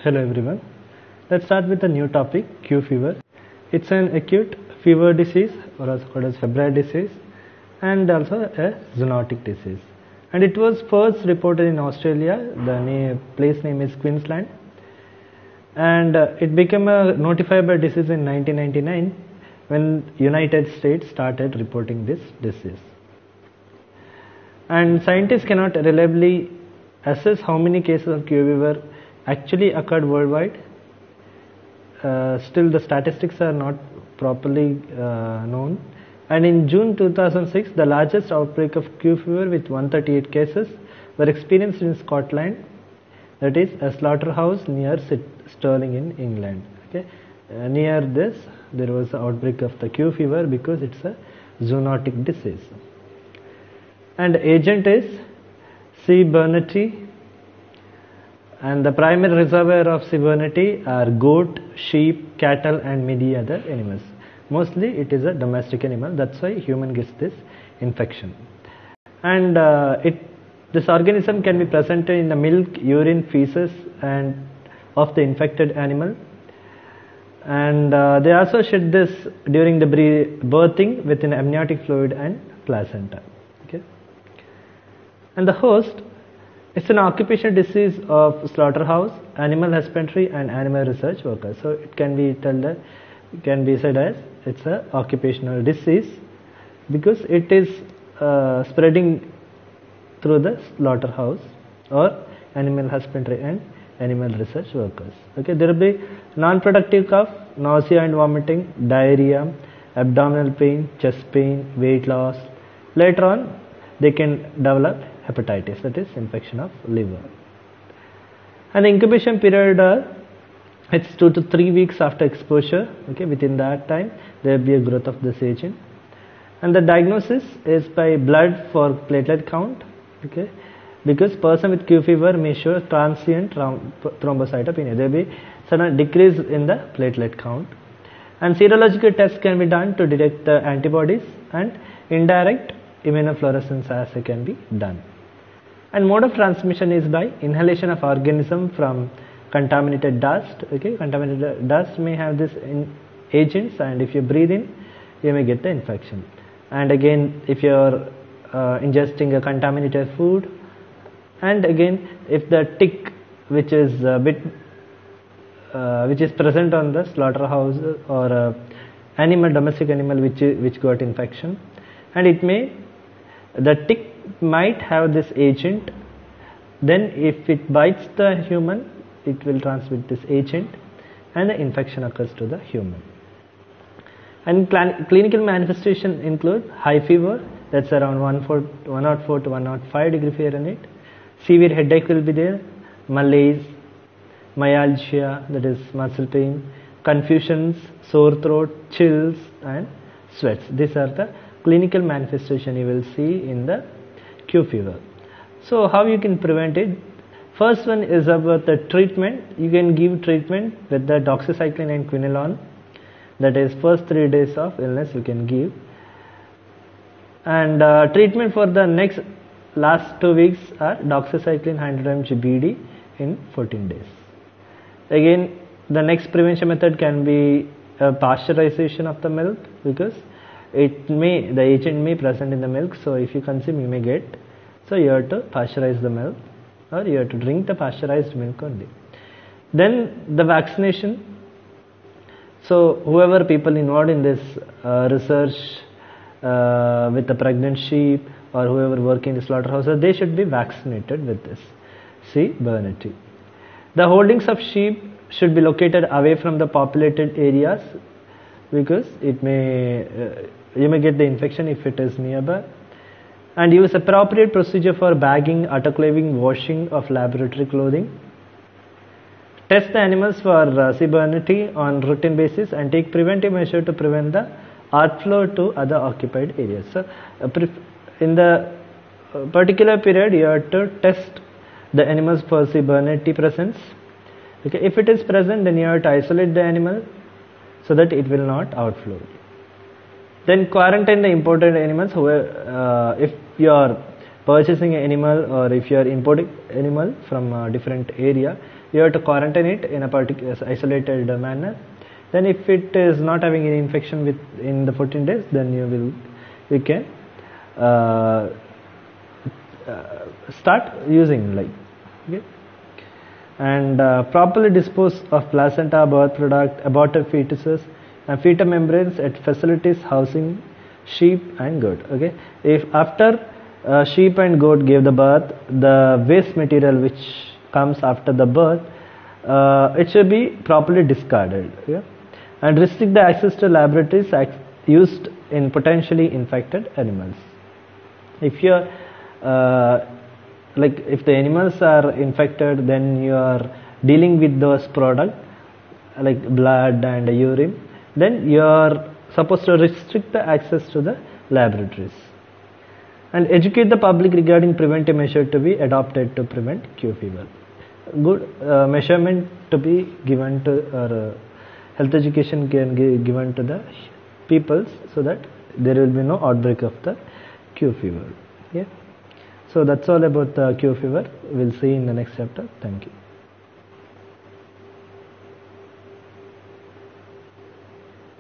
Hello everyone. Let's start with a new topic, Q fever. It's an acute fever disease or also called as febrile disease and also a zoonotic disease. And it was first reported in Australia. The place name is Queensland. And it became a notifiable disease in 1999 when United States started reporting this disease. And scientists cannot reliably assess how many cases of Q fever actually occurred worldwide. Still the statistics are not properly known. And in June 2006, the largest outbreak of Q fever with 138 cases were experienced in Scotland, that is a slaughterhouse near Stirling in England. Okay. Near this there was an outbreak of the Q fever because it's a zoonotic disease. And the agent is C. burneti, and the primary reservoir of C. burneti are goat, sheep, cattle and many other animals. Mostly it is a domestic animal, that's why human gets this infection. And this organism can be presented in the milk, urine, feces and of the infected animal. And they also shed this during the birthing within amniotic fluid and placenta. Okay. And the host is an occupational disease of slaughterhouse, animal husbandry and animal research workers. So it can be said as it's a occupational disease because it is spreading through the slaughterhouse or animal husbandry and animal research workers. Okay, there will be non-productive cough, nausea and vomiting, diarrhea, abdominal pain, chest pain, weight loss. Later on, they can develop hepatitis, that is infection of liver. And the incubation period, it's 2 to 3 weeks after exposure. Okay, within that time, there will be a growth of this agent. And the diagnosis is by blood for platelet count. Okay, because person with Q fever may show transient thrombocytopenia. There will be sudden decrease in the platelet count. And serological tests can be done to detect the antibodies, and indirect immunofluorescence assay can be done. And mode of transmission is by inhalation of organism from contaminated dust. Okay, contaminated dust may have this agents, and if you breathe in, you may get the infection. And again, if you are ingesting a contaminated food, and again if the tick which is present on the slaughterhouse or domestic animal which got infection, and the tick might have this agent, then if it bites the human, it will transmit this agent and the infection occurs to the human. And clinical manifestation include high fever, that's around 104 to 105 degree Fahrenheit. Severe headache will be there, malaise, myalgia, that is muscle pain, confusions, sore throat, chills and sweats. These are the clinical manifestation you will see in the Q fever. So how you can prevent it? First one is about the treatment. You can give treatment with the doxycycline and quinolone. That is first 3 days of illness you can give. And treatment for the last 2 weeks are doxycycline 100 mg BD in 14 days. Again, the next prevention method can be pasteurization of the milk, because the agent may present in the milk, so if you consume you may get. So you have to pasteurize the milk, or you have to drink the pasteurized milk only. Then the vaccination. So whoever people involved in this research with the pregnant sheep or whoever working in the slaughterhouse, they should be vaccinated with this C. burneti. The holdings of sheep should be located away from the populated areas, because you may get the infection if it is nearby. And use appropriate procedure for bagging, autoclaving, washing of laboratory clothing. Test the animals for C. burneti on routine basis and take preventive measure to prevent the outflow to other occupied areas. So in the particular period you have to test the animals for C. burneti presence. Okay, if it is present, then you have to isolate the animal so that it will not outflow. Then quarantine the imported animals. If your purchasing an animal or if you are importing animal from a different area, you have to quarantine it in a particular isolated manner. Then if it is not having any infection in the 14 days, then you can start using, like, okay. And properly dispose of placenta, birth product, aborted fetuses and fetal membranes at facilities housing sheep and goat. Okay, if after sheep and goat gave the birth, the waste material which comes after the birth, it should be properly discarded. Yeah? And restrict the access to laboratories used in potentially infected animals. If you are like if the animals are infected, then you are dealing with those products like blood and urine, then you are supposed to restrict the access to the laboratories. And educate the public regarding preventive measures to be adopted to prevent Q fever. Good measurement to be given to, or health education can be given to the peoples, so that there will be no outbreak of the Q fever. Yeah. So that's all about the Q fever. We'll see in the next chapter. Thank you.